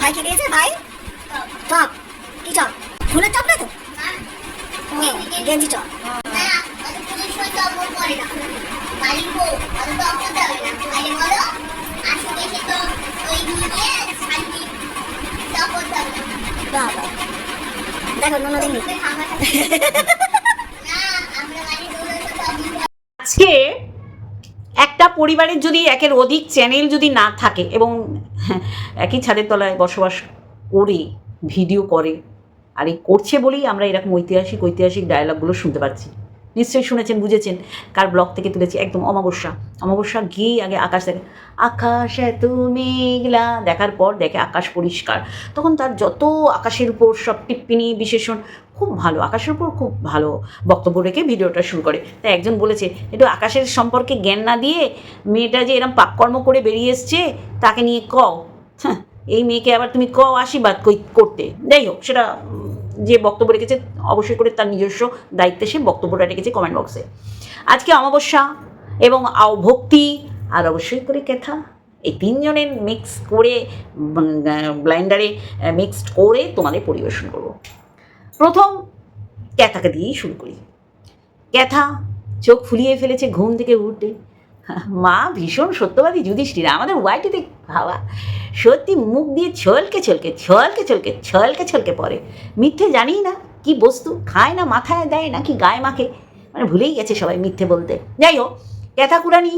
ভাই কে দিয়েছে ভাই? চপ। কি চপ? ফুলের চপ না তো? গেঞ্জি চপ। দেখো ননদিন আজকে একটা পরিবারের যদি একের অধিক চ্যানেল যদি না থাকে এবং একই ছাদের তলায় বসবাস করে ভিডিও করে, আর এই করছে বলেই আমরা এরকম ঐতিহাসিক ডায়লগগুলো শুনতে পাচ্ছি। নিশ্চয়ই শুনেছেন, বুঝেছেন কার ব্লগ থেকে তুলেছি। একদম অমাবস্যা গিয়ে আগে আকাশ দেখে, আকাশ এত মেঘলা, দেখার পর দেখে আকাশ পরিষ্কার, তখন তার যত আকাশের উপর সব টিপ্পিনি বিশেষণ খুব ভালো, আকাশের উপর খুব ভালো বক্তব্য রেখে ভিডিওটা শুরু করে। তাই একজন বলেছে, একটু আকাশের সম্পর্কে জ্ঞান না দিয়ে মেয়েটা যে এরকম পাককর্ম করে বেরিয়ে এসছে তাকে নিয়ে কও, হ্যাঁ এই মেয়েকে আবার তুমি কও আশীর্বাদ করতে। যাই হোক, সেটা যে বক্তব্য রেখেছে অবশ্যই করে তার নিজস্ব দায়িত্বে সে বক্তব্যটা রেখেছে কমেন্ট বক্সে। আজকে অমাবস্যা এবং ভক্তি আর অবশ্যই করে ক্যাথা, এই তিনজনের মিক্স করে ব্লাইন্ডারে মিক্সড করে তোমাদের পরিবেশন করব। প্রথম ক্যাথাকে দিয়েই শুরু করি। ক্যাথা চোখ ফুলিয়ে ফেলেছে ঘুম থেকে উঠে। মা ভীষণ সত্যবাদী যুধিষ্ঠির, আমাদের ওয়াইটিতে ভাবা সত্যি মুখ দিয়ে ছলকে পড়ে। মিথ্যে জানি না কি বস্তু, খায় না মাথায় দেয় না কি গায়ে মাখে, মানে ভুলেই গেছে সবাই মিথ্যে বলতে। যাই হোক, ক্যাথা কুড়ানি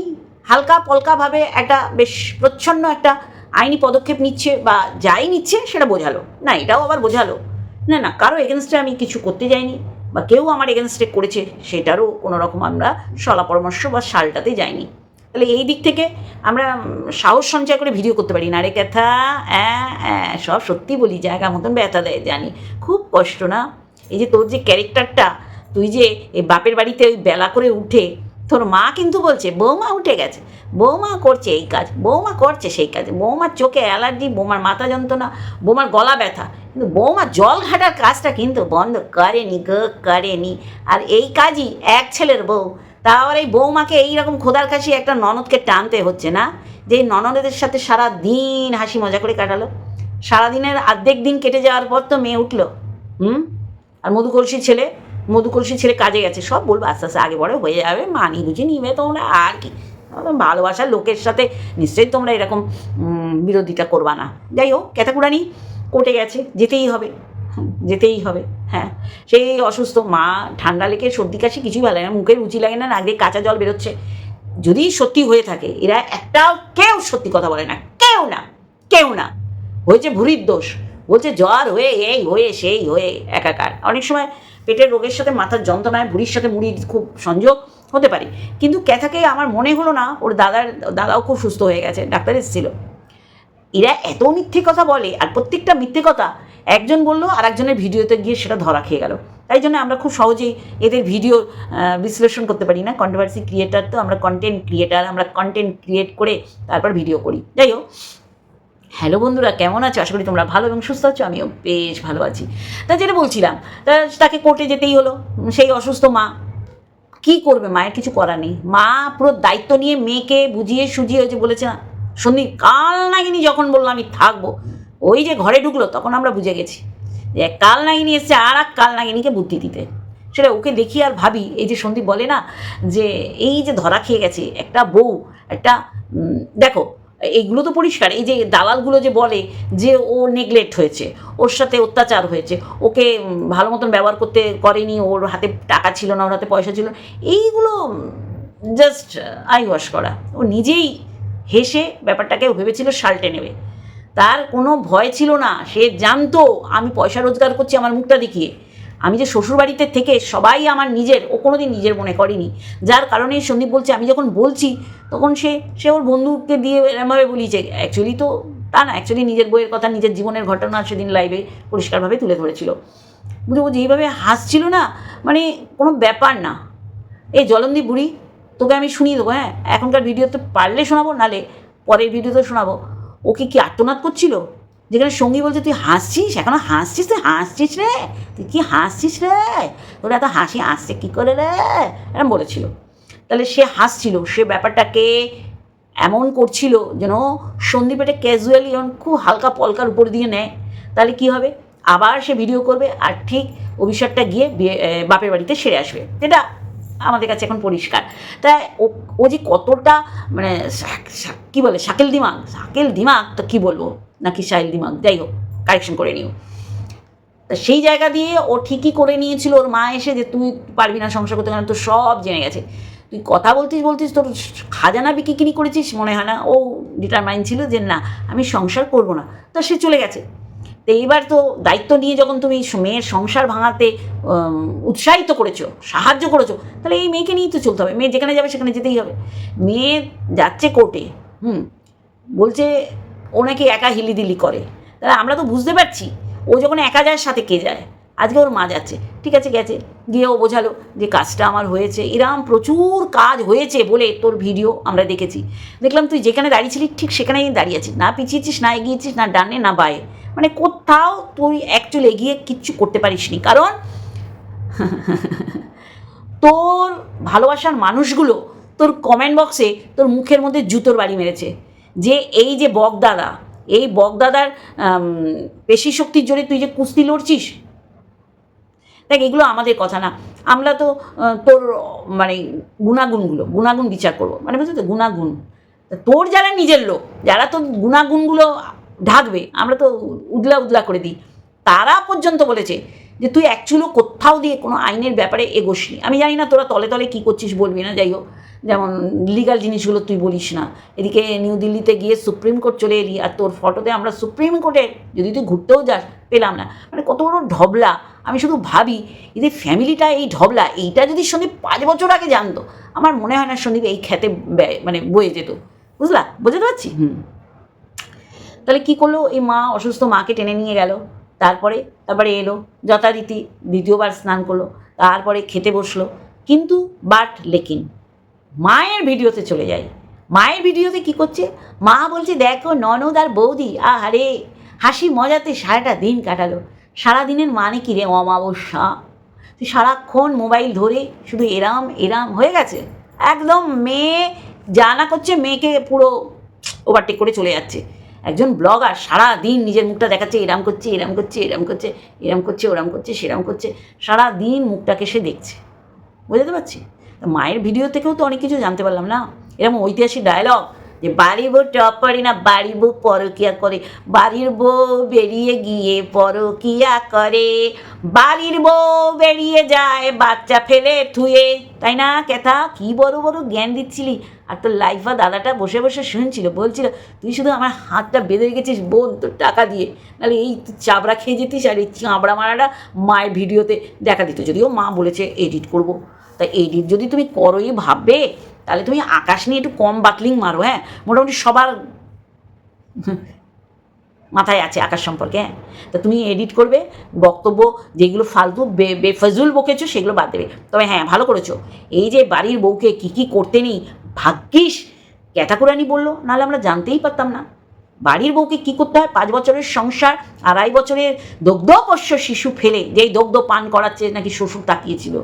হালকা পলকাভাবে একটা বেশ প্রচ্ছন্ন একটা আইনি পদক্ষেপ নিচ্ছে, বা যাই নিচ্ছে সেটা বোঝালো না, এটাও আবার বোঝালো না কারো এগেনস্টে আমি কিছু করতে যাইনি, বা কেউ আমার এগেনস্টে করেছে সেটারও কোনো রকম আমরা সলা পরামর্শ বা শালটাতে যাইনি। তাহলে এই দিক থেকে আমরা সাহস সঞ্চয় করে ভিডিও করতে পারি না। রে ক্যাথা, সব সত্যি বলি, জায়গা মতন ব্যথা দেয় জানি, খুব কষ্ট না? এই যে তোর যে ক্যারেক্টারটা, তুই যে এই বাপের বাড়িতে ওই বেলা করে উঠে, তোর মা কিন্তু বলছে বৌমা উঠে গেছে, বৌমা করছে এই কাজ, বৌমা করছে সেই কাজ, বৌমার চোখে অ্যালার্জি, বৌমার মাথা যন্ত্রণা, বৌমার গলা ব্যথা, কিন্তু বৌমা জল ঘাটার কাজটা কিন্তু বন্ধ করেনি। আর এই কাজই এক ছেলের বউ, তারপর এই বৌমাকে এইরকম খোদার কাশি একটা ননদকে টানতে হচ্ছে না, যে এই সাথে সারা দিন হাসি মজা করে কাটালো, সারাদিনের অর্ধেক দিন কেটে যাওয়ার পর তো মেয়ে উঠলো। আর মধুকলসি ছেলে কাজে গেছে, সব বলবো আস্তে আস্তে আগে বড় হয়ে যাবে, মানি বুঝি নিবে তোমরা, আর কি ভালোবাসার লোকের সাথে নিশ্চয়ই তোমরা এরকম বিরোধিতা করবা না। যাই হোক, ক্যাথাকুড়ানি কোর্টে গেছে, যেতেই হবে। হ্যাঁ, সেই অসুস্থ মা, ঠান্ডা লেগে সর্দি কাশি কিছুই ভালো লাগে না, মুখে রুচি লাগে না, নাক দিয়ে কাঁচা জল বেরোচ্ছে। যদি সত্যি হয়ে থাকে, এরা একটাও কেউ সত্যি কথা বলে না, কেউ না হয়েছে ভুঁড়ির দোষ, বলছে জ্বর হয়ে এই হয়ে সেই হয়ে একাকার। অনেক সময় পেটের রোগের সাথে মাথার যন্ত্রণায় ভুঁড়ির সাথে মুড়ির খুব সংযোগ হতে পারে, কিন্তু ক্যাথাকে আমার মনে হলো না, ওর দাদাও খুব সুস্থ হয়ে গেছে, ডাক্তার এসেছিল। এরা এত মিথ্যে কথা বলে, আর প্রত্যেকটা মিথ্যে কথা একজন বললো আর একজনের ভিডিওতে গিয়ে সেটা ধরা খেয়ে গেল। তাই জন্য আমরা খুব সহজেই এদের ভিডিও বিশ্লেষণ করতে পারি না। কন্ট্রোভার্সি ক্রিয়েটার তো আমরা, কন্টেন্ট ক্রিয়েটার, আমরা কন্টেন্ট ক্রিয়েট করে তারপর ভিডিও করি। যাই হোক, হ্যালো বন্ধুরা, কেমন আছো? আশা করি তোমরা ভালো এবং সুস্থ আছো, আমিও বেশ ভালো আছি। তা যেটা বলছিলাম, তাকে কোর্টে যেতেই হলো, সেই অসুস্থ মা কি করবে, মায়ের কিছু করার নেই। মা পুরো দায়িত্ব নিয়ে মেয়েকে বুঝিয়ে সুঝিয়ে হয়েছে, বলেছে না সন্দীপ কাল নাগিনী যখন বললো আমি থাকবো, ওই যে ঘরে ঢুকলো তখন আমরা বুঝে গেছি যে কাল নাগিনী এসছে আর এক কাল নাগিনীকে বুদ্ধি দিতে। সেটা ওকে দেখি আর ভাবি, এই যে সন্দীপ বলে না যে এই যে ধরা খেয়ে গেছে একটা বউ, একটা দেখো এইগুলো তো পরিষ্কার, এই যে দালালগুলো যে বলে যে ও নেগলেক্ট হয়েছে, ওর সাথে অত্যাচার হয়েছে, ওকে ভালো মতন ব্যবহার করতে করেনি, ওর হাতে টাকা ছিল না, ওর হাতে পয়সা ছিল, এইগুলো জাস্ট আই ওয়াশ করা। ও নিজেই হেসে ব্যাপারটাকে ভেবেছিল সাল্টে নেবে, তার কোনো ভয় ছিল না। সে জানতো আমি পয়সা রোজগার করছি আমার মুখটা দেখিয়ে, আমি যে শ্বশুরবাড়িতে থেকে সবাই আমার নিজের, ও কোনো দিন নিজের মনে করেনি। যার কারণে সন্দীপ বলছে, আমি যখন বলছি তখন সে ওর বন্ধুকে দিয়ে এরমভাবে বলিছে, অ্যাকচুয়ালি তো তা না, অ্যাকচুয়ালি নিজের বইয়ের কথা, নিজের জীবনের ঘটনা সেদিন লাইভে পরিষ্কারভাবে তুলে ধরেছিল। ও যেইভাবে হাসছিল না, মানে কোনো ব্যাপার না। এই জলন্দি বুড়ি, তোকে আমি শুনিয়ে দেবো, হ্যাঁ এখনকার ভিডিওতে পারলে শোনাবো, নালে পরের ভিডিওতে শোনাবো। ওকে কি আর্তনাদ করছিল, যেখানে সঙ্গী বলছে তুই হাসছিস, এখনো হাসছিস, তুই হাসছিস রে, তুই কি হাসছিস রে, তোর এত হাসি আসছে কী করে রে, এরকম বলেছিল। তাহলে সে হাসছিল, সে ব্যাপারটাকে এমন করছিল যেন সন্দীপ এটা ক্যাজুয়ালি যেমন খুব হালকা পলকার উপর দিয়ে নেয়, তাহলে কি হবে, আবার সে ভিডিও করবে আর ঠিক অভিশাপটা গিয়ে বাপের বাড়িতে সেরে আসবে, যেটা আমাদের কাছে এখন পরিষ্কার। তাই ও যে কতটা মানে কী বলে শাকেল দিমাগ তো কী বলবো, নাকি শাইল দিমাগ, যাই হোক কারেকশন করে নিও। তা সেই জায়গা দিয়ে ও ঠিকই করে নিয়েছিল ওর মা এসে যে তুই পারবি না সংসার করতে, কারণ তোর সব জেনে গেছে, তুই কথা বলতিস তোর খাজানা বিক্রি করেছিস মনে হয় না। ও ডিটারমাইন্ড ছিল যে না আমি সংসার করব না, তা সে চলে গেছে। তো এইবার তো দায়িত্ব নিয়ে যখন তুমি মেয়ের সংসার ভাঙাতে উৎসাহিত করেছো, সাহায্য করেছো, তাহলে এই মেয়েকে নিয়েই তো চলতে হবে। মেয়ে যেখানে যাবে সেখানে যেতেই হবে। মেয়ে যাচ্ছে কোর্টে, বলছে ও নাকি একা হিলিদিলি করে, তাহলে আমরা তো বুঝতে পারছি ও যখন একা যায় সাথে কে যায়। আজকে ওর মা যাচ্ছে, ঠিক আছে গেছে, গিয়ে ও বোঝালো যে কাজটা আমার হয়েছে, এরম প্রচুর কাজ হয়েছে বলে তোর ভিডিও আমরা দেখেছি, দেখলাম তুই যেখানে দাঁড়িয়েছিলি ঠিক সেখানেই দাঁড়িয়ে আছিস, না পিছিয়েছিস না এগিয়েছিস, না ডানে না বায়ে, মানে কোথাও তুই অ্যাকচুয়ালি এগিয়ে কিচ্ছু করতে পারিসনি। কারণ তোর ভালোবাসার মানুষগুলো তোর কমেন্ট বক্সে তোর মুখের মধ্যে জুতোর বাড়ি মেরেছে যে এই যে বকদাদা, এই বকদাদার পেশি শক্তির জোরে তুই যে কুস্তি লড়ছিস, দেখ এগুলো আমাদের কথা না, আমরা তো তোর মানে গুণাগুণ বিচার করবো, মানে বুঝলি তো গুণাগুণ। তোর যারা নিজের লোক, যারা তোর গুণাগুণগুলো ঢাকবে, আমরা তো উদলা করে দিই, তারা পর্যন্ত বলেছে যে তুই অ্যাকচুয়ালি কোথাও দিয়ে কোনো আইনের ব্যাপারে এগোসনি। আমি জানি না তোরা তলে তলে কী করছিস বলবি না, যাই হোক, যেমন লিগাল জিনিসগুলো তুই বলিস না। এদিকে নিউ দিল্লিতে গিয়ে সুপ্রিম কোর্ট চলে এলি, আর তোর ফটোতে আমরা সুপ্রিম কোর্টে যদি তুই ঘুরতেও যাস পেলাম না, মানে কত বড় ঢবলা। আমি শুধু ভাবি এদের ফ্যামিলিটা এই ঢবলা, এইটা যদি সন্দীপ 5 বছর আগে জানতো, আমার মনে হয় না সন্দীপ এই খেতে মানে বয়ে যেত, বুঝতে পারছি। তাহলে কী করলো, এই মা অসুস্থ মাকে টেনে নিয়ে গেল, তারপরে এলো যথারীতি দ্বিতীয়বার স্নান করলো, তারপরে খেতে বসলো। কিন্তু লেকিন মায়ের ভিডিওতে চলে যাই, মায়ের ভিডিওতে কি করছে, মা বলছে দেখো ননদ আর বৌদি আহারে হাসি মজাতে সারাটা দিন কাটালো। সারাদিনের মানে কি রে, অমাবস্যা, তুই সারাক্ষণ মোবাইল ধরে শুধু এরাম হয়ে গেছে, একদম মেয়ে জানা করছে, মেয়েকে পুরো ওভারটেক করে চলে যাচ্ছে। একজন ব্লগার সারাদিন নিজের মুখটা দেখাচ্ছে, এরম করছে সেরম করছে, সারাদিন মুখটাকে সে দেখছে, বুঝতে পারছি। মায়ের ভিডিও থেকেও তো অনেক কিছু জানতে পারলাম না, এরকম ঐতিহাসিক ডায়লগ যে বাড়ির বউ টপ পারে না, বাড়ির বউ পরকিয়া করে, বাড়ির বউ বেরিয়ে গিয়ে পরকিয়া করে, বাড়ির বউ বেরিয়ে যায় বাচ্চা ফেলে থুয়ে, তাই না কেথা, কি বড় জ্ঞান দিচ্ছিলি। আর তোর লাইফা দাদাটা বসে শুনছিল, বলছিল তুই শুধু আমার হাতটা বেঁধে রেখেছিস বোন তোর টাকা দিয়ে, নাহলে এই চাবড়া খেয়ে যেতিস, আর এই চাবড়া মারাটা মায়ের ভিডিওতে দেখা দিত। যদিও মা বলেছে এডিট করব, তাই এডিট যদি তুমি করোই ভাববে, তাহলে তুমি আকাশ নিয়ে একটু কম বাকলিং মারো। হ্যাঁ, মোটামুটি সবার মাথায় আছে আকাশ সম্পর্কে। হ্যাঁ, তা তুমি এডিট করবে, বক্তব্য যেগুলো ফালতু বেফজুল বকেছো সেগুলো বাদ দেবে। তবে হ্যাঁ ভালো করেছো, এই যে বাড়ির বউকে কী করতে নেই, ভাগ্যিস ক্যাটাকুরানি বললো, নাহলে আমরা জানতেই পারতাম না বাড়ির বউকে কী করতে হয়। 5 বছরের সংসার, 2.5 বছরের দগ্ধপোষ্য শিশু ফেলে, যেই দগ্ধ পান করাচ্ছে নাকি শ্বশুর তাকিয়েছিল।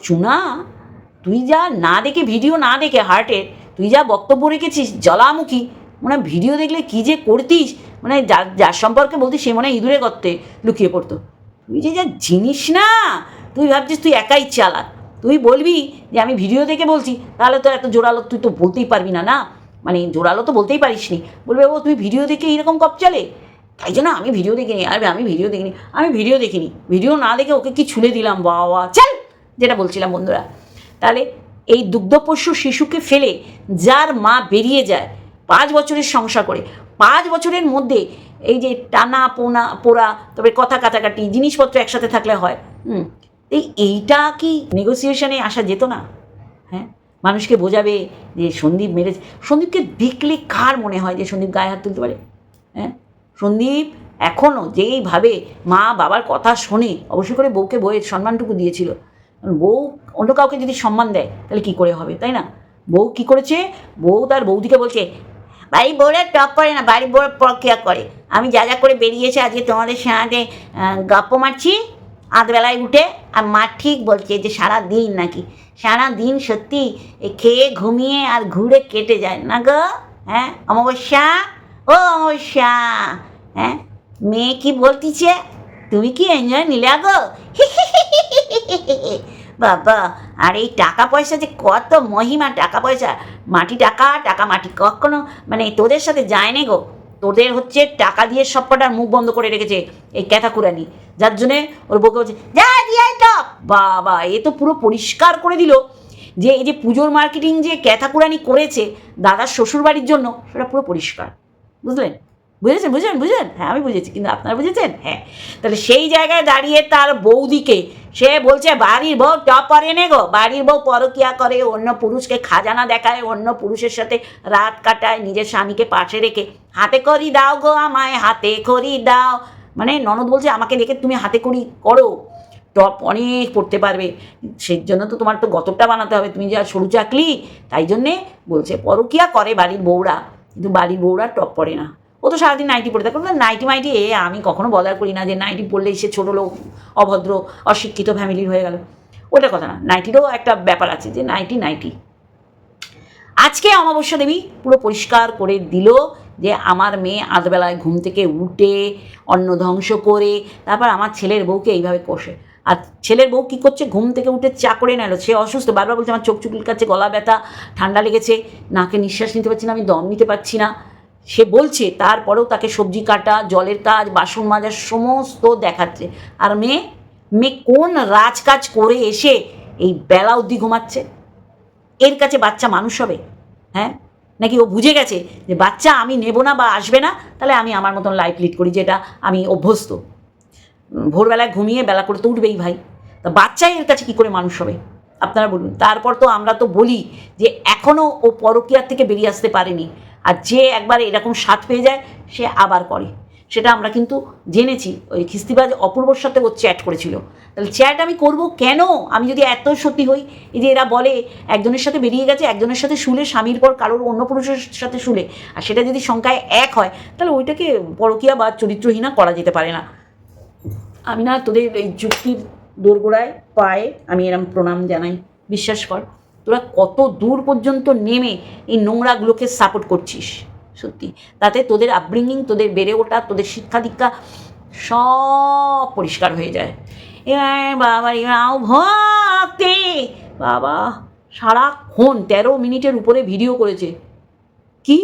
চুনা, তুই যা না দেখে ভিডিও না দেখে হার্টের, তুই যা বক্তব্য রেখেছিস জ্বালামুখী, মানে ভিডিও দেখলে কী যে করতিস, মানে যার সম্পর্কে বলতিস সে মনে হয় ইঁদুরে গর্তে লুকিয়ে পড়তো। তুই যে যা জিনিস না, তুই ভাবছিস তুই একাই চালাক, তুই বলবি যে আমি ভিডিও দেখে বলছি, তাহলে তো এত জোরালো তুই তো বলতেই পারবি না, মানে জোরালো তো বলতেই পারিস নি, বলবে ও তুই ভিডিও দেখে এইরকম কপ চলে, তাই জন্য আমি ভিডিও দেখিনি। আমি ভিডিও দেখিনি, ভিডিও না দেখে ওকে কি ছুলে দিলাম, বাবা চল, যেটা বলছিলাম বন্ধুরা। তাহলে এই দুগ্ধপোষ্য শিশুকে ফেলে যার মা বেরিয়ে যায় 5 বছরের সংসার করে, 5 বছরের মধ্যে এই যে টানা পোড়া, তবে কথা কাটাকাটি, জিনিসপত্র একসাথে থাকলে হয়, এইটা কি নেগোসিয়েশনে আসা যেত না? হ্যাঁ, মানুষকে বোঝাবে যে সন্দীপ মেরেছে। সন্দীপকে দেখলে কার মনে হয় যে সন্দীপ গায়ে হাত তুলতে পারে? হ্যাঁ, সন্দীপ এখনও যেইভাবে মা বাবার কথা শোনে, অবশ্যই করে বউকে বউয়ের সম্মানটুকু দিয়েছিল। বউ অন্য কাউকে যদি সম্মান দেয় তাহলে কী করে হবে, তাই না? বউ কী করেছে, বউ তার বৌদিকে বলছে বাড়ির বউরা টপ করে না, বাড়ির বউরা প্রক্রিয়া করে, আমি যা করে বেরিয়েছে আজকে তোমাদের সাথে গপ্প মারছি আধবেলায় উঠে, আর মা ঠিক বলছে যে সারা দিন নাকি, সারা দিন সত্যি খেয়ে ঘুমিয়ে আর ঘুরে কেটে যায় না গো। হ্যাঁ অমাবস্যা, ও অমাবস্যা, হ্যাঁ মেয়ে কি বলতিছে, তুমি কি এনজয় নিলে গো? বাবা, আর এই টাকা পয়সা যে কত মহিমা, টাকা পয়সা, মাটি টাকা, টাকা মাটি, কখনো মানে তোদের সাথে যায় না গো। তোদের হচ্ছে টাকা দিয়ে সব কটার মুখ বন্ধ করে রেখেছে এই ক্যাথাকুরানি, যার জন্যে ওর বউকে বলছে যা দিয়ে তো। বাবা, এ তো পুরো পরিষ্কার করে দিল যে এই যে পুজোর মার্কেটিং যে ক্যাথাকুরানি করেছে দাদার শ্বশুরবাড়ির জন্য, সেটা পুরো পরিষ্কার। বুঝলেন? বুঝেছেন? হ্যাঁ আমি বুঝেছি, কিন্তু আপনারা বুঝেছেন? হ্যাঁ। তাহলে সেই জায়গায় দাঁড়িয়ে তার বৌদিকে সে বলছে বাড়ির বউ টপার এনে গো, বাড়ির বউ পরকিয়া করে, অন্য পুরুষকে খাজানা দেখায়, অন্য পুরুষের সাথে রাত কাটায়, নিজের স্বামীকে পাশে রেখে হাতে করি দাও গো আমায়, হাতে করি দাও। মানে ননদ বলছে আমাকে দেখে তুমি হাতে করি করো, টপ অনেক পড়তে পারবে, সেই জন্য তো তোমার তো গতরটা বানাতে হবে, তুমি যা সরু চাকলি, তাই জন্যে বলছে পরকিয়া করে বাড়ির বউরা, কিন্তু বাড়ির বউরা টপ পড়ে না। ও তো সারাদিন নাইটি পড়ে থাকে, নাইটি মাইটি আমি কখনো বদার করি না যে নাইটি পড়লেই সে ছোটো লোক, অভদ্র, অশিক্ষিত ফ্যামিলির হয়ে গেল, ওটা কথা না। নাইটিরও একটা ব্যাপার আছে যে নাইটি। আজকে অমাবস্যা দেবী পুরো পরিষ্কার করে দিল যে আমার মেয়ে আধবেলায় ঘুম থেকে উঠে অন্ন ধ্বংস করে তারপর আমার ছেলের বউকে এইভাবে কষে। আর ছেলের বউ কী করছে, ঘুম থেকে উঠে চা করে নিল, সে অসুস্থ, বারবার বলছে আমার চোখ চুলকাচ্ছে, গলা ব্যথা, ঠান্ডা লেগেছে, নাকে নিঃশ্বাস নিতে পারছি না, আমি দম নিতে পারছি না, সে বলছে। তারপরেও তাকে সবজি কাটা, জলের কাজ, বাসন মাজার সমস্ত দেখাচ্ছে। আর মেয়ে কোন রাজকাজ করে এসে এই বেলা অবধি ঘুমাচ্ছে? এর কাছে বাচ্চা মানুষ হবে? হ্যাঁ, নাকি ও বুঝে গেছে যে বাচ্চা আমি নেব না বা আসবে না, তাহলে আমি আমার মতন লাইফ লিড করি, যেটা আমি অভ্যস্ত। ভোরবেলায় ঘুমিয়ে বেলা করে তো উঠবেই ভাই, তা বাচ্চা এর কাছে কী করে মানুষ হবে আপনারা বলুন। তারপর তো আমরা তো বলি যে এখনও ও পরকীয়ার থেকে বেরিয়ে আসতে পারেনি, আর যে একবার এরকম স্বাদ পেয়ে যায় সে আবার করে, সেটা আমরা কিন্তু জেনেছি। ওই খিস্তিবাজ অপূর্বর সাথে ও চ্যাট করেছিল, তাহলে চ্যাট আমি করব কেন? আমি যদি এত সত্যি হই, এই যে এরা বলে একজনের সাথে বেরিয়ে গেছে, একজনের সাথে শুলে, স্বামীর পর কারোর অন্য পুরুষের সাথে শুলে, আর সেটা যদি সংখ্যায় এক হয়, তাহলে ওইটাকে পরকীয়া বা চরিত্রহীনা করা যেতে পারে না। আমি না তোদের এই যুক্তির দোরগোড়ায় পায়ে আমি এরম প্রণাম জানাই। বিশ্বাস কর, তোরা কত দূর পর্যন্ত নেমে এই নোংরাগুলোকে সাপোর্ট করছিস, সত্যি। তাতে তোদের আপব্রিঙ্গিং, তোদের বেড়ে ওঠা, তোদের শিক্ষা দীক্ষা সব পরিষ্কার হয়ে যায়। বাবা রাও ভক্তি, বাবা সারাক্ষণ 13 মিনিটের উপরে ভিডিও করেছে। কি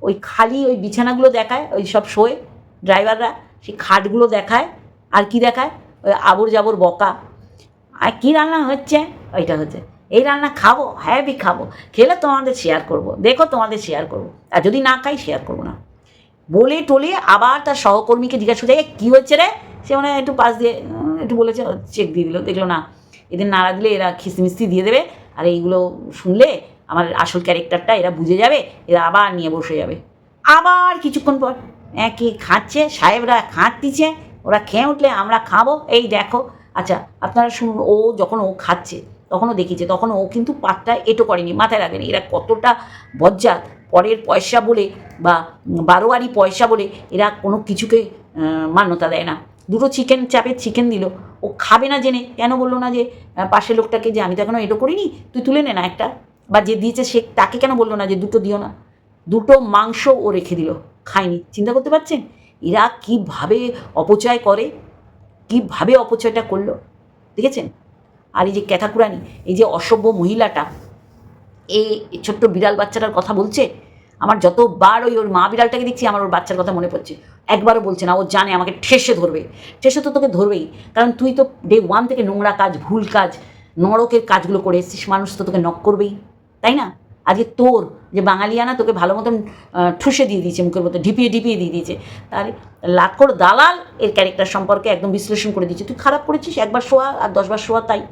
ওই খালি ওই বিছানাগুলো দেখায়, ওই সব শোয়ে ড্রাইভাররা, সেই খাটগুলো দেখায়, আর কি দেখায় ওই আবর জাবর বকা। আর কী রান্না হচ্ছে, ওইটা হচ্ছে এই রান্না খাবো, হ্যাঁ খাবো, খেলে তোমাদের শেয়ার করব, দেখো তোমাদের শেয়ার করব, আর যদি না খাই শেয়ার করবো না বলে টোলে। আবার তার সহকর্মীকে জিজ্ঞাসা করে কী হচ্ছে রে, সে মানে একটু পাশ দিয়ে একটু বলেছে, চেক দিয়ে দিল, দেখলো না এদের নাড়া দিলে এরা খিস্তিমিস্তি দিয়ে দেবে, আর এইগুলো শুনলে আমার আসল ক্যারেক্টারটা এরা বুঝে যাবে, এরা আবার নিয়ে বসে যাবে। আবার কিছুক্ষণ পর কি খাচ্ছে, সাহেবরা খাঁটতিছে, ওরা খেয়ে উঠলে আমরা খাবো, এই দেখো। আচ্ছা আপনারা শুনুন, ও যখন ও খাচ্ছে তখনও দেখিয়েছে, তখন ও কিন্তু পাতটা এটো করেনি, মাথায় রাখেনি। এরা কতটা বজ্জাত, পরের পয়সা বলে বা বারোয়ারি পয়সা বলে এরা কোনো কিছুকে মান্যতা দেয় না। দুটো চিকেন চাপের চিকেন দিল, ও খাবে না জেনে কেন বললো না যে পাশের লোকটাকে যে আমি তো এখনও এটো করিনি, তুই তুলে নে না একটা, বা যে দিয়েছে সে তাকে কেন বললো না যে দুটো দিও না? দুটো মাংস ও রেখে দিল, খায়নি। চিন্তা করতে পারছেন এরা কীভাবে অপচয় করে, কীভাবে অপচয়টা করলো, দেখেছেন? আর এই যে ক্যাথাকুরানি, এই যে অসভ্য মহিলাটা, এই ছোট্ট বিড়াল বাচ্চাটার কথা বলছে, আমার যতবার ওর মা বিড়ালটাকে দেখছি আমার ওর বাচ্চার কথা মনে পড়ছে। একবারও বলছে না, ও জানে আমাকে ঠেসে ধরবে, ঠেসে তো তোকে ধরবেই, কারণ তুই তো ডে 1 থেকে নোংরা কাজ, ভুল কাজ, নরকের কাজগুলো করে এসেছিস, মানুষ তো তোকে নক করবেই, তাই না? আজকে তোর যে বাঙালিয়ানা তোকে ভালো মতন ঠুসে দিয়ে দিয়েছে, মুখের মতো ঢিপিয়ে দিয়ে দিয়েছে, তাহলে লাখর দালাল এর ক্যারেক্টার সম্পর্কে একদম বিশ্লেষণ করে দিয়েছে। তুই খারাপ করেছিস, একবার শোয়া আর 10 বার শোয়া, তাই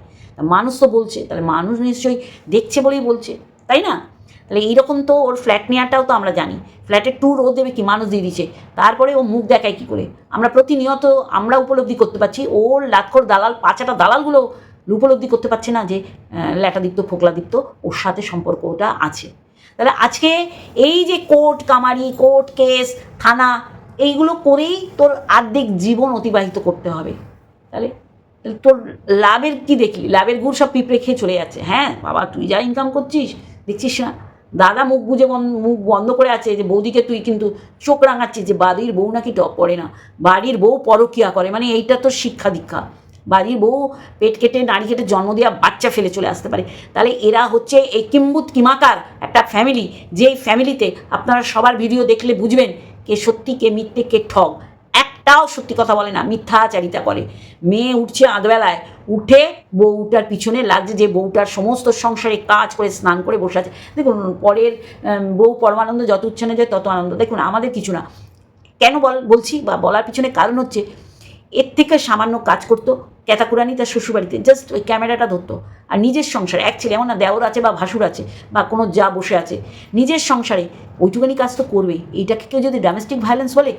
মানুষ তো বলছে, তাহলে মানুষ নিশ্চয়ই দেখছে বলেই বলছে, তাই না? তাহলে এইরকম তো ওর ফ্ল্যাট নেওয়াটাও তো আমরা জানি, ফ্ল্যাটের ট্যুর ও দেবে কি, মানুষ দিয়ে দিচ্ছে, তারপরে ও মুখ দেখায় কী করে? আমরা প্রতিনিয়ত আমরা উপলব্ধি করতে পারছি, ওর লাখর দালাল, পাঁচাটা দালালগুলো উপলব্ধি করতে পারছে না যে ল্যাটাদীপ্ত ফোকলাদীপ্ত ওর সাথে সম্পর্ক ওটা আছে। তাহলে আজকে এই যে কোর্ট কামারি, কোর্ট কেস, থানা, এইগুলো করেই তোর আর্ধেক জীবন অতিবাহিত করতে হবে। তাহলে তাহলে তোর লাভের কি দেখলি? লাভের গুড় সব পিঁপড়ে খেয়ে চলে যাচ্ছে। হ্যাঁ বাবা, তুই যা ইনকাম করছিস দেখছিস না, দাদা মুখ বুঝে মুখ বন্ধ করে আছে যে বৌদিকে তুই কিন্তু চোখ রাঙাচ্ছিস যে বাড়ির বউ নাকি টপ করে না, বাড়ির বউ পরকিয়া করে, মানে এইটা তোর শিক্ষা দীক্ষা। বাড়ির বউ পেট কেটে নাড়ি কেটে জন্ম দেওয়া বাচ্চা ফেলে চলে আসতে পারে। তাহলে এরা হচ্ছে এই কিম্বুত কিমাকার একটা ফ্যামিলি, যেই ফ্যামিলিতে আপনারা সবার ভিডিও দেখলে বুঝবেন কে সত্যি কে মিথ্যে কে ঠগ। একটাও সত্যি কথা বলে না, মিথ্যাচারিতা করে। মেয়ে উঠছে আধবেলায়, উঠে বউটার পিছনে লাগছে, যে বউটার সমস্ত সংসারে কাজ করে স্নান করে বসে আছে। দেখুন পরের বউ পরমানন্দ, যত উচ্ছনে যায় তত আনন্দ। দেখুন আমাদের কিছু না, কেন বলছি বা বলার পিছনে কারণ হচ্ছে এর থেকে সামান্য কাজ করতো ক্যাতাকুরানি তার শ্বশুরবাড়িতে, জাস্ট ওই ক্যামেরাটা ধরতো আর নিজের সংসারে এক ছেলে, এমন না দেওর আছে বা ভাসুর আছে বা কোনো যা বসে আছে, নিজের সংসারে ওইটুখানি কাজ তো করবেই। এইটাকে কেউ যদি ডোমেস্টিক ভায়োলেন্স বলে,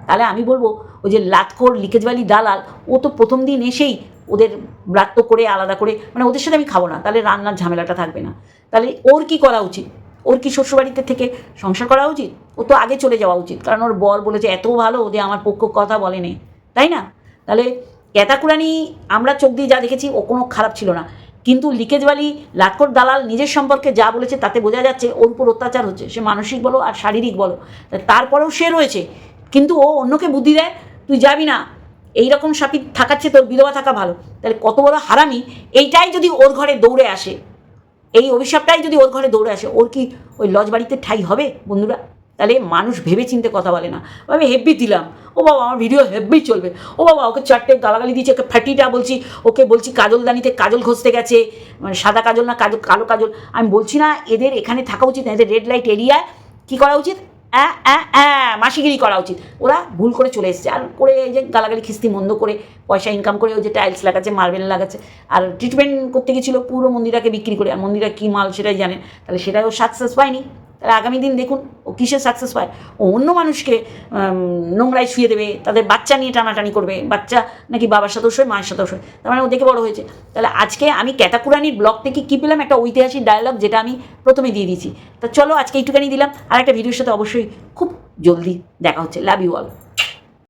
তাহলে আমি বলবো ওই যে লাতখোর লিকেজবালি দালাল, ও তো প্রথম দিন এসেই ওদের ব্রাত্য করে আলাদা করে, মানে ওদের সাথে আমি খাবো না, তাহলে রান্নার ঝামেলাটা থাকবে না। তাহলে ওর কি করা উচিত? ওর কি শ্বশুরবাড়িতে থেকে সংসার করা উচিত? ও তো আগে চলে যাওয়া উচিত, কারণ ওর বর বলেছে এত ভালো যে আমার পক্ষ কথা বলেনি, তাই না? তাহলে ক্যাতাকুরানি আমরা চোখ দিয়ে যা দেখেছি ও কোনো খারাপ ছিল না, কিন্তু লিকেজবালি লাতখোর দালাল নিজের সম্পর্কে যা বলেছে তাতে বোঝা যাচ্ছে ওর উপর অত্যাচার হচ্ছে, সে মানসিক বলো আর শারীরিক বলো। তারপরেও সে রয়েছে, কিন্তু ও অন্যকে বুদ্ধি দেয় তুই যাবি না, এইরকম সাপি থাকাচ্ছে তোর বিধবা থাকা ভালো। তাহলে কত বড় হারামি! এইটাই যদি ওর ঘরে দৌড়ে আসে, এই অভিশাপটাই যদি ওর ঘরে দৌড়ে আসে, ওর কি ওই লজ বাড়িতে ঠাঁই হবে বন্ধুরা? তাহলে মানুষ ভেবে চিনতে কথা বলে না। আমি হেব্বি দিলাম, ও বাবা আমার ভিডিও হেব্বি চলবে, ও বাবা ওকে চারটে গালাগালি দিয়েছে, ওকে ফাটিটা বলছি, ওকে বলছি কাজলদানিতে কাজল ঘষতে গেছে, মানে সাদা কাজল না কাজল, কালো কাজল। আমি বলছি না এদের এখানে থাকা উচিত না, এদের রেড লাইট এরিয়ায় কী করা উচিত? মাসিগিরি করা উচিত। ওরা ভুল করে চলে এসছে, আর করে এই যে গালাগালি খিস্তি মন্দ করে পয়সা ইনকাম করে ওই যে টাইলস লাগাচ্ছে, মার্বেল লাগাচ্ছে, আর ট্রিটমেন্ট করতে গেছিলো পুরো মন্দিরাকে বিক্রি করে, আর মন্দিরা কী মাল সেটাই জানে। তাহলে সেটাই ও সাকসেস পায়নি, তাহলে আগামী দিন দেখুন ও কিসের সাকসেস পায়। ও অন্য মানুষকে নোংরায় শুয়ে দেবে, তাদের বাচ্চা নিয়ে টানাটানি করবে, বাচ্চা নাকি বাবার সাথেও শোয় মায়ের সাথেও শোয়, তার মানে ও দেখে বড় হয়েছে। তাহলে আজকে আমি ক্যাতাকুরানির ব্লগ থেকে কী পেলাম? একটা ঐতিহাসিক ডায়লগ, যেটা আমি প্রথমে দিয়ে দিয়েছি। তা চলো আজকে এইটুখানি দিলাম, আর একটা ভিডিওর সাথে অবশ্যই খুব জলদি দেখা হচ্ছে। Love you all.